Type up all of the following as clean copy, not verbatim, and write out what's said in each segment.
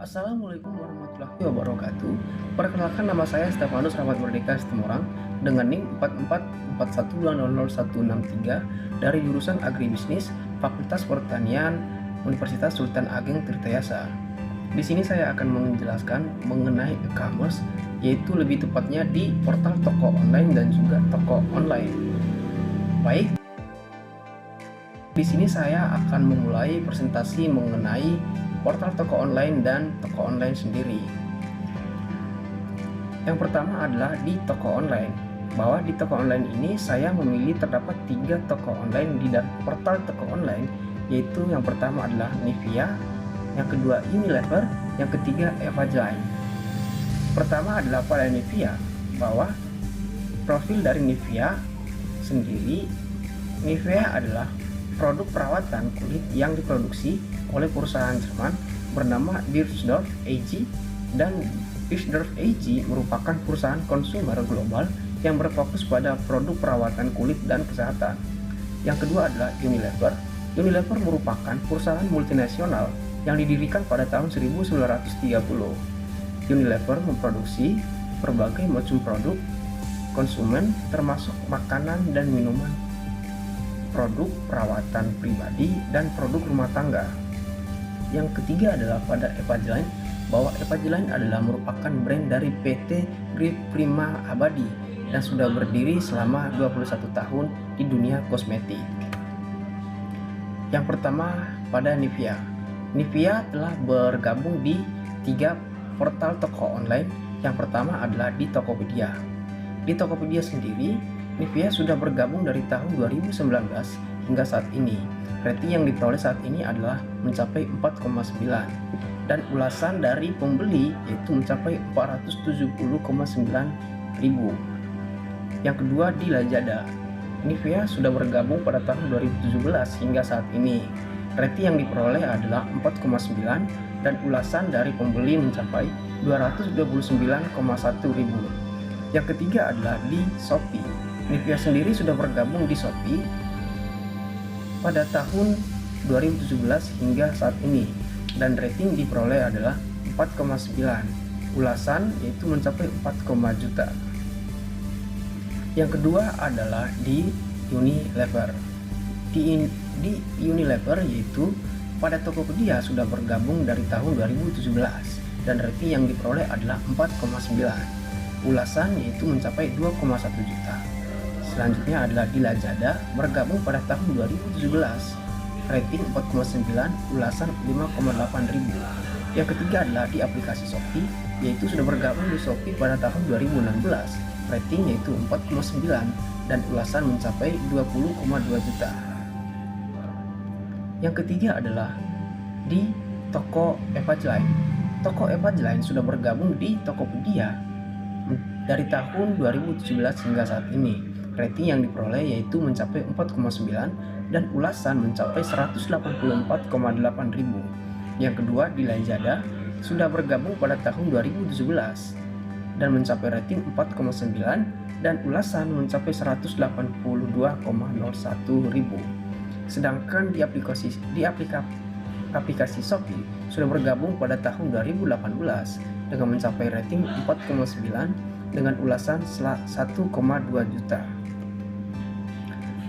Assalamualaikum warahmatullahi wabarakatuh. Perkenalkan, nama saya Stefanus Rahmat Merdeka Situmorang dengan NIM 4441200163 dari jurusan Agribisnis Fakultas Pertanian Universitas Sultan Ageng Tirtayasa. Di sini saya akan menjelaskan mengenai e-commerce, yaitu lebih tepatnya di portal toko online dan juga toko online. Baik, di sini saya akan memulai presentasi mengenai portal toko online dan toko online sendiri. Yang pertama adalah di toko online. Bahwa di toko online ini saya memilih terdapat 3 toko online di dalam portal toko online, yaitu yang pertama adalah Nivea, yang kedua Unilever, yang ketiga Evageline. Pertama adalah pada Nivea, bahwa profil dari Nivea sendiri, Nivea adalah produk perawatan kulit yang diproduksi oleh perusahaan Jerman bernama Beiersdorf AG, dan Beiersdorf AG merupakan perusahaan konsumer global yang berfokus pada produk perawatan kulit dan kesehatan. Yang kedua adalah Unilever. Unilever merupakan perusahaan multinasional yang didirikan pada tahun 1930. Unilever memproduksi berbagai macam produk konsumen termasuk makanan dan minuman, produk perawatan pribadi, dan produk rumah tangga. Yang ketiga adalah pada Evageline, bahwa Evageline adalah merupakan brand dari PT Grip Prima Abadi dan sudah berdiri selama 21 tahun di dunia kosmetik. Yang pertama pada Nivea. Nivea telah bergabung di 3 portal toko online. Yang pertama adalah di Tokopedia. Di Tokopedia sendiri, Nivea sudah bergabung dari tahun 2019 hingga saat ini. Rating yang diperoleh saat ini adalah mencapai 4,9 dan ulasan dari pembeli yaitu mencapai 470,9 ribu. Yang kedua di Lazada. Nivea sudah bergabung pada tahun 2017 hingga saat ini. Rating yang diperoleh adalah 4,9 dan ulasan dari pembeli mencapai 229,1 ribu. Yang ketiga adalah di Shopee. Nivea sendiri sudah bergabung di Shopee pada tahun 2017 hingga saat ini dan rating diperoleh adalah 4,9, ulasan yaitu mencapai 4, juta. Yang kedua adalah di Unilever. Di Unilever yaitu pada Tokopedia sudah bergabung dari tahun 2017 dan rating yang diperoleh adalah 4,9, ulasan yaitu mencapai 2,1 juta. Selanjutnya adalah di Lazada, bergabung pada tahun 2017, rating 4,9, ulasan 5,8 ribu. Yang ketiga adalah di aplikasi Shopee, yaitu sudah bergabung di Shopee pada tahun 2016, rating yaitu 4,9 dan ulasan mencapai 20,2 juta. Yang ketiga adalah di toko Evageline. Toko Evageline sudah bergabung di Tokopedia dari tahun 2017 hingga saat ini. Rating yang diperoleh yaitu mencapai 4,9 dan ulasan mencapai 184,8 ribu. Yang kedua di Lazada sudah bergabung pada tahun 2017 dan mencapai rating 4,9 dan ulasan mencapai 182,01 ribu. Sedangkan di aplikasi Shopee sudah bergabung pada tahun 2018 dengan mencapai rating 4,9 dengan ulasan 1,2 juta.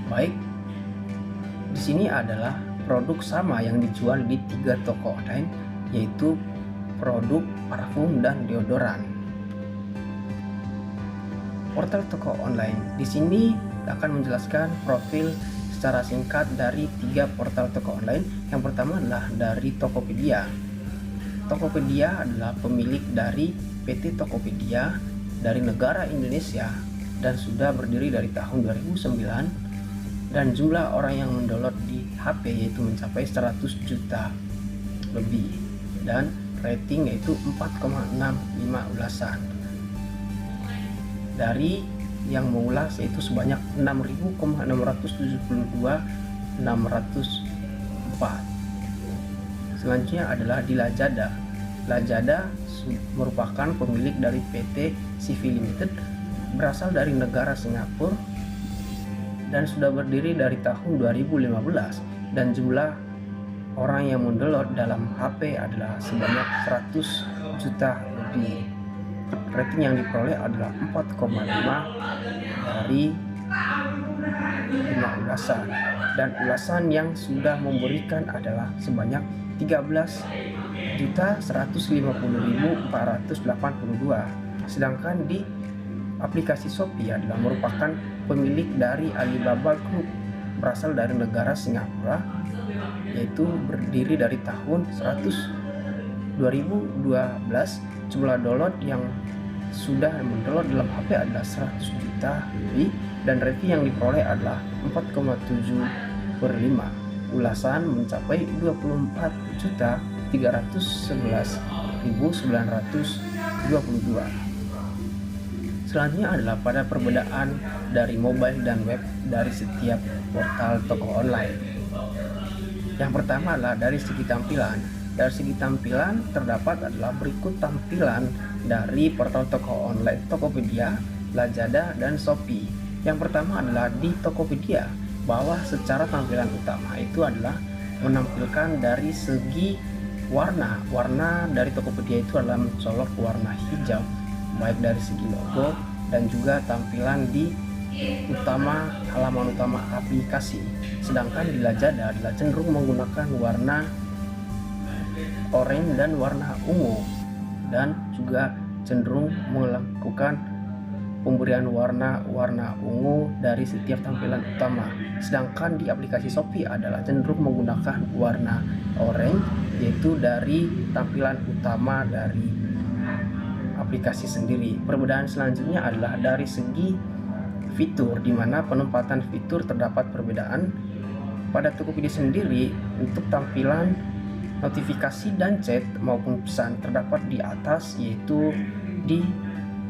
Baik, di sini adalah produk sama yang dijual di 3 toko online, yaitu produk parfum dan deodoran. Portal toko online di sini akan menjelaskan profil secara singkat dari 3 portal toko online. Yang pertama adalah dari Tokopedia. Tokopedia adalah pemilik dari PT Tokopedia dari negara Indonesia dan sudah berdiri dari tahun 2009. Dan jumlah orang yang mendownload di HP yaitu mencapai 100 juta lebih dan rating yaitu 4,65 ulasan. Dari yang mengulas yaitu sebanyak 6.672.604. Selanjutnya adalah di Lazada. Lazada merupakan pemilik dari PT CV Limited, berasal dari negara Singapura dan sudah berdiri dari tahun 2015 dan jumlah orang yang mendownload dalam HP adalah sebanyak 100 juta lebih. Rating yang diperoleh adalah 4,5 dari 5 ulasan, dan ulasan yang sudah memberikan adalah sebanyak 13.150.482. Sedangkan di aplikasi Shopee adalah merupakan pemilik dari Alibaba Group, berasal dari negara Singapura, yaitu berdiri dari tahun 2012. Jumlah download yang sudah mendownload dalam HP adalah 100 juta lebih, dan review yang diperoleh adalah 4,7/5. Ulasan mencapai 24.311.922. Selanjutnya adalah pada perbedaan dari mobile dan web dari setiap portal toko online. Yang pertama adalah dari segi tampilan. Dari segi tampilan terdapat adalah berikut tampilan dari portal toko online Tokopedia, Lazada, dan Shopee. Yang pertama adalah di Tokopedia, bahwa secara tampilan utama itu adalah menampilkan dari segi warna. Warna dari Tokopedia itu adalah mencolok warna hijau, baik dari segi logo dan juga tampilan di halaman utama aplikasi. Sedangkan di Lazada adalah cenderung menggunakan warna oranye dan warna ungu, dan juga cenderung melakukan pemberian warna ungu dari setiap tampilan utama. Sedangkan di aplikasi Shopee adalah cenderung menggunakan warna oranye, yaitu dari tampilan utama dari aplikasi sendiri. Perbedaan selanjutnya adalah dari segi fitur, di mana penempatan fitur terdapat perbedaan. Pada Tokopedia sendiri, untuk tampilan notifikasi dan chat maupun pesan terdapat di atas, yaitu di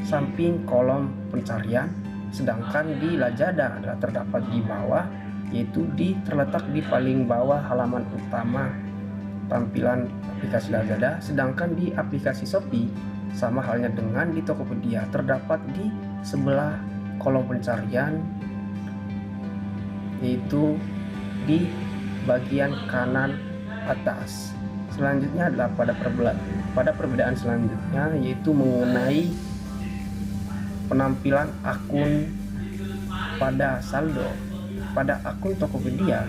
samping kolom pencarian. Sedangkan di Lazada adalah terdapat di bawah, yaitu terletak di paling bawah halaman utama tampilan aplikasi Lazada. Sedangkan di aplikasi Shopee sama halnya dengan di Tokopedia, terdapat di sebelah kolom pencarian, yaitu di bagian kanan atas. Selanjutnya adalah pada perbedaan selanjutnya, yaitu mengenai penampilan akun pada saldo. Pada akun Tokopedia,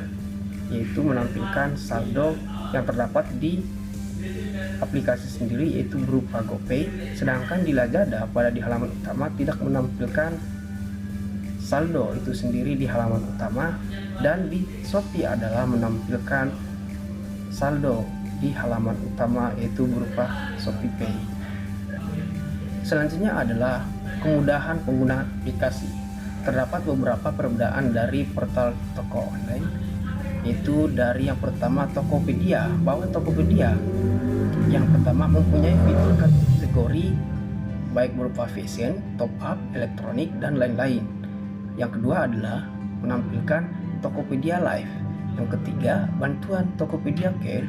yaitu menampilkan saldo yang terdapat di aplikasi sendiri, yaitu berupa GoPay. Sedangkan di Lazada pada di halaman utama tidak menampilkan saldo itu sendiri di halaman utama, dan di Shopee adalah menampilkan saldo di halaman utama, yaitu berupa ShopeePay. Selanjutnya adalah kemudahan penggunaan aplikasi. Terdapat beberapa perbedaan dari portal toko online, yaitu dari yang pertama Tokopedia, bahwa Tokopedia yang pertama mempunyai fitur kategori baik berupa fashion, top up, elektronik, dan lain-lain. Yang kedua adalah menampilkan Tokopedia Live. Yang ketiga, bantuan Tokopedia Care.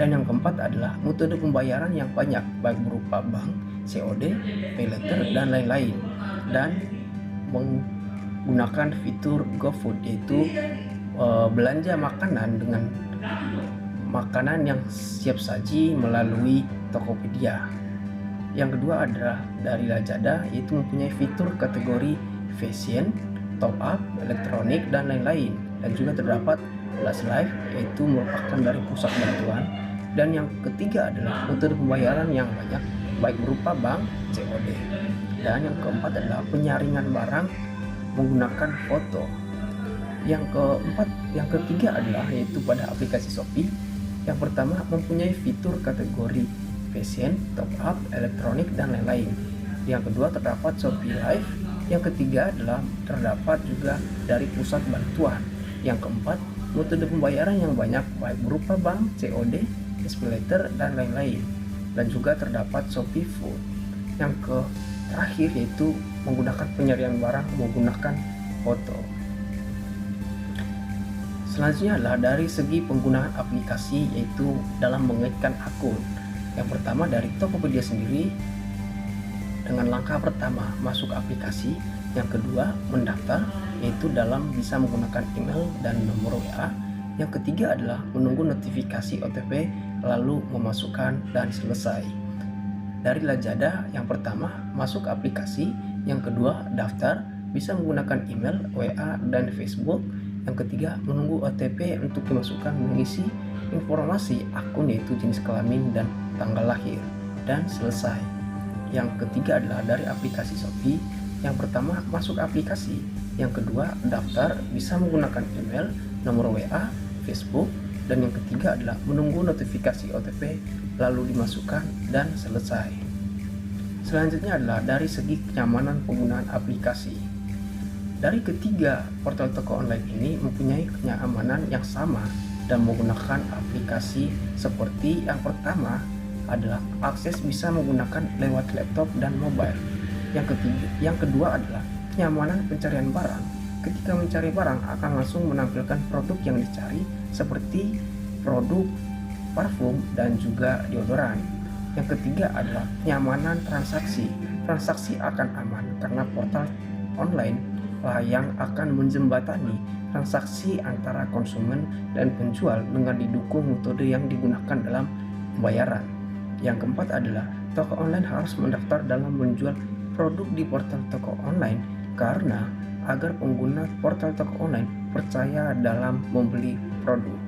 Dan yang keempat adalah metode pembayaran yang banyak, baik berupa bank, COD, pay letter, dan lain-lain. Dan menggunakan fitur GoFood, yaitu belanja makanan dengan makanan yang siap saji melalui Tokopedia. Yang kedua adalah dari Lazada, yaitu mempunyai fitur kategori fashion, top up, elektronik, dan lain-lain. Dan juga terdapat Plus Live, yaitu merupakan dari pusat bantuan. Dan yang ketiga adalah metode pembayaran yang banyak, baik berupa bank, COD. Dan yang keempat adalah penyaringan barang menggunakan foto. Yang ketiga adalah yaitu pada aplikasi Shopee. Yang pertama mempunyai fitur kategori fashion, top up, elektronik, dan lain-lain. Yang kedua terdapat Shopee Live. Yang ketiga adalah terdapat juga dari pusat bantuan. Yang keempat, metode pembayaran yang banyak, baik berupa bank, COD, SPayLater, dan lain-lain. Dan juga terdapat Shopee Food. Yang terakhir yaitu menggunakan penyarian barang menggunakan foto. Selanjutnya adalah dari segi penggunaan aplikasi, yaitu dalam mengaitkan akun. Yang pertama dari Tokopedia sendiri, dengan langkah pertama masuk aplikasi. Yang kedua mendaftar, yaitu dalam bisa menggunakan email dan nomor WA. Yang ketiga adalah menunggu notifikasi OTP lalu memasukkan dan selesai. Dari Lazada, yang pertama masuk aplikasi, yang kedua daftar, bisa menggunakan email, WA, dan Facebook. Yang ketiga menunggu OTP untuk dimasukkan mengisi informasi akun yaitu jenis kelamin dan tanggal lahir, dan selesai. Yang ketiga adalah dari aplikasi Shopee. Yang pertama masuk aplikasi, yang kedua daftar, bisa menggunakan email, nomor WA, Facebook, dan yang ketiga adalah menunggu notifikasi OTP lalu dimasukkan dan selesai. Selanjutnya adalah dari segi kenyamanan penggunaan aplikasi. Dari ketiga portal toko online ini mempunyai kenyamanan yang sama dan menggunakan aplikasi seperti yang pertama adalah akses bisa menggunakan lewat laptop dan mobile. Yang kedua adalah kenyamanan pencarian barang. Ketika mencari barang akan langsung menampilkan produk yang dicari seperti produk parfum dan juga deodoran. Yang ketiga adalah kenyamanan transaksi. Transaksi akan aman karena portal online lah yang akan menjembatani transaksi antara konsumen dan penjual dengan didukung metode yang digunakan dalam pembayaran. Yang keempat adalah toko online harus mendaftar dalam menjual produk di portal toko online karena agar pengguna portal toko online percaya dalam membeli produk.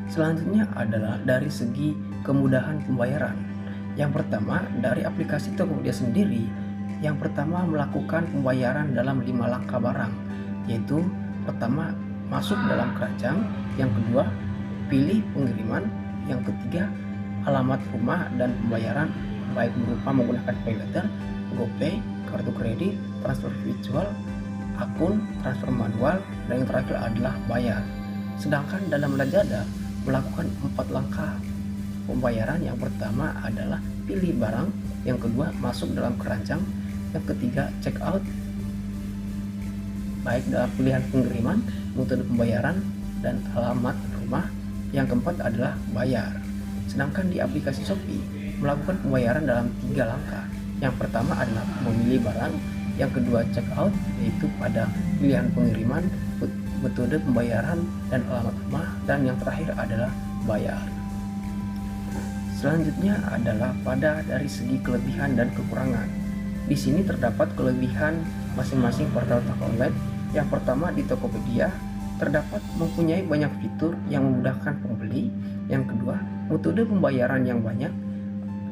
Selanjutnya adalah dari segi kemudahan pembayaran. Yang pertama dari aplikasi Tokopedia sendiri, yang pertama melakukan pembayaran dalam 5 langkah barang, yaitu pertama masuk dalam keranjang, yang kedua pilih pengiriman, yang ketiga alamat rumah dan pembayaran baik berupa menggunakan PayLater, GoPay, kartu kredit, transfer virtual, akun, transfer manual, dan yang terakhir adalah bayar. Sedangkan dalam Lazada melakukan 4 langkah pembayaran. Yang pertama adalah pilih barang, yang kedua masuk dalam keranjang, yang ketiga check out baik dalam pilihan pengiriman, metode pembayaran, dan alamat rumah, yang keempat adalah bayar. Sedangkan di aplikasi Shopee melakukan pembayaran dalam 3 langkah. Yang pertama adalah memilih barang, yang kedua check out yaitu pada pilihan pengiriman, metode pembayaran, dan alamat rumah, dan yang terakhir adalah bayar. Selanjutnya adalah pada dari segi kelebihan dan kekurangan. Di sini terdapat kelebihan masing-masing portal toko online. Yang pertama di Tokopedia terdapat mempunyai banyak fitur yang memudahkan pembeli. Yang kedua, metode pembayaran yang banyak.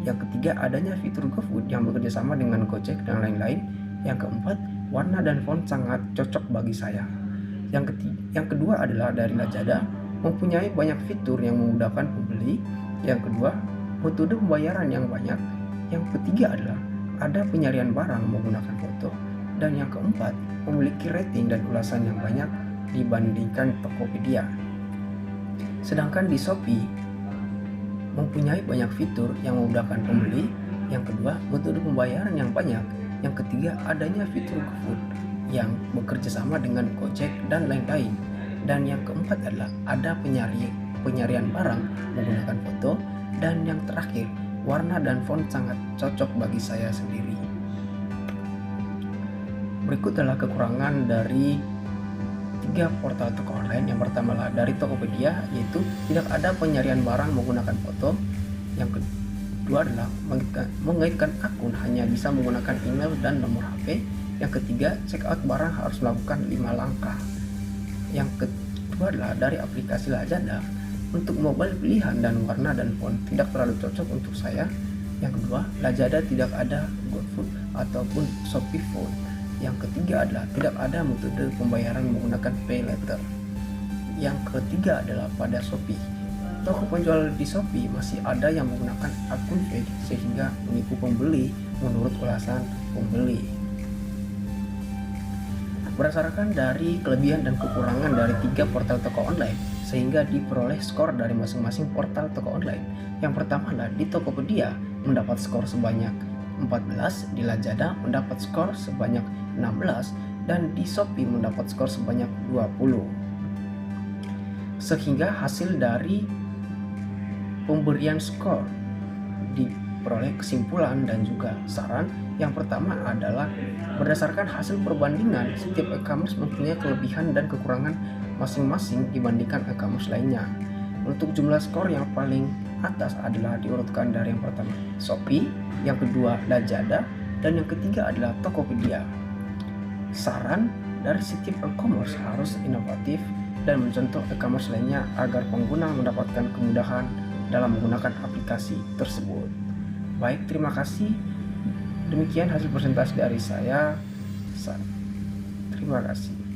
Yang ketiga, adanya fitur GoFood yang bekerja sama dengan Gojek dan lain-lain. Yang keempat, warna dan font sangat cocok bagi saya. Yang kedua adalah dari Lazada, mempunyai banyak fitur yang memudahkan pembeli. Yang kedua, metode pembayaran yang banyak. Yang ketiga adalah ada penyarian barang menggunakan foto. Dan yang keempat, memiliki rating dan ulasan yang banyak dibandingkan Tokopedia. Sedangkan di Shopee mempunyai banyak fitur yang memudahkan pembeli. Yang kedua, metode pembayaran yang banyak. Yang ketiga, adanya fitur GoFood yang bekerja sama dengan Gojek dan lain-lain. Dan yang keempat adalah ada penyarian barang menggunakan foto. Dan yang terakhir, warna dan font sangat cocok bagi saya sendiri. Berikut adalah kekurangan dari 3 portal toko online. Yang pertama adalah dari Tokopedia, yaitu tidak ada penyarian barang menggunakan foto. Yang kedua adalah mengaitkan akun hanya bisa menggunakan email dan nomor HP. Yang ketiga, check out barang harus melakukan 5 langkah. Yang kedua adalah dari aplikasi Lazada, untuk mobile pilihan dan warna dan font tidak terlalu cocok untuk saya. Yang kedua, Lazada tidak ada GoFood ataupun Shopee Food. Yang ketiga adalah tidak ada metode pembayaran menggunakan PayLater. Yang ketiga adalah pada Shopee. Toko penjual di Shopee masih ada yang menggunakan akun fake sehingga menipu pembeli menurut ulasan pembeli. Berdasarkan dari kelebihan dan kekurangan dari 3 portal toko online, sehingga diperoleh skor dari masing-masing portal toko online. Yang pertama adalah di Tokopedia mendapat skor sebanyak 14, di Lazada mendapat skor sebanyak 16, dan di Shopee mendapat skor sebanyak 20. Sehingga hasil dari pemberian skor diperoleh kesimpulan dan juga saran Yang pertama adalah berdasarkan hasil perbandingan, setiap e-commerce mempunyai kelebihan dan kekurangan masing-masing dibandingkan e-commerce lainnya. Untuk jumlah skor yang paling atas adalah diurutkan dari yang pertama Shopee, yang kedua Lazada, dan yang ketiga adalah Tokopedia. Saran dari setiap e-commerce harus inovatif dan mencontoh e-commerce lainnya agar pengguna mendapatkan kemudahan dalam menggunakan aplikasi tersebut. Baik, terima kasih. Demikian hasil presentasi dari saya. Terima kasih.